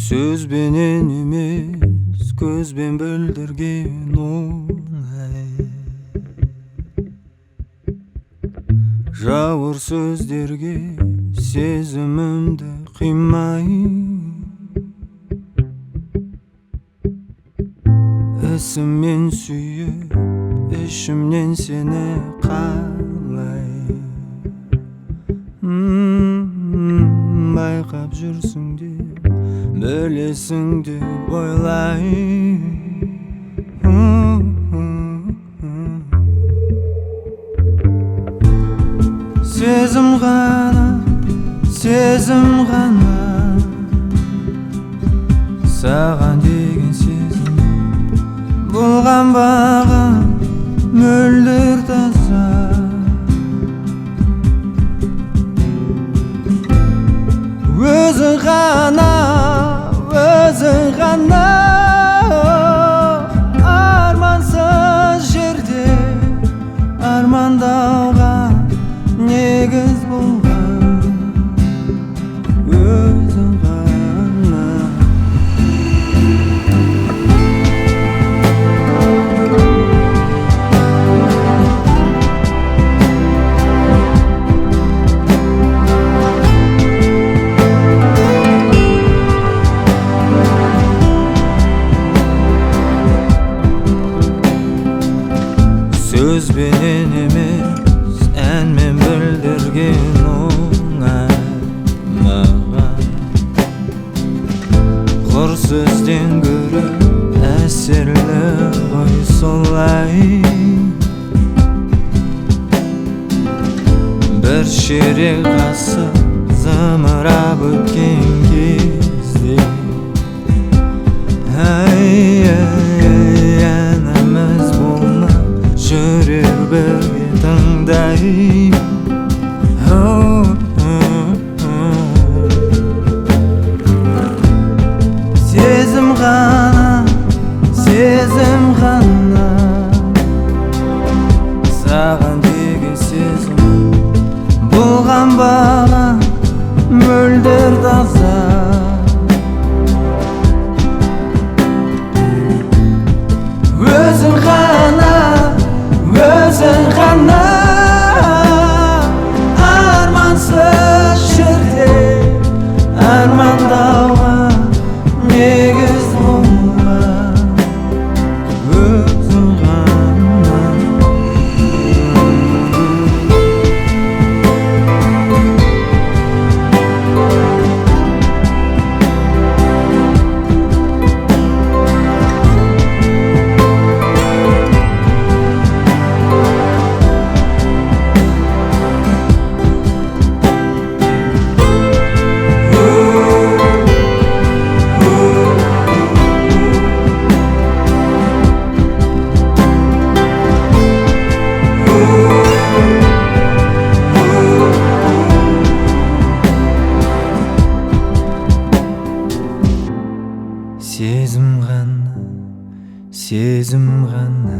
Сөзбенен емес, көзбен білдірген оңай. Жауыр сөздерге сезімімді қимай, ісіммен сүйіп, ішімнен сені қалай. Байқап жүрсің деп, білесің деп ойлай. Сезім ғана, сезім ғана, саған деген сезім. Болған бағым мөлдір таза. Өзің ғана, өзің ғана, армансыз жерде армандауға негіз болған. Өзің ғана. Сөзбенен емес, әнмен білдірген оңай маған. Құр сөзден гөрі әсерлі ғой солай. Бір ширек ғасыр зымырап өткен кезде, әніміз болмай жүрер бірге тыңдай. Сезім ғана, сезім ғана, саған деген сезім. Болған бағым мөлдір таза. Өзің ғана, өзің ғана, армансыз жерде армандауға негіз болған. Өзің ғана. Сезім ғана, сезім ғана,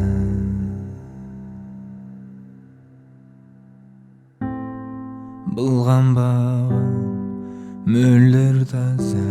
болған бағым мөлдір таза.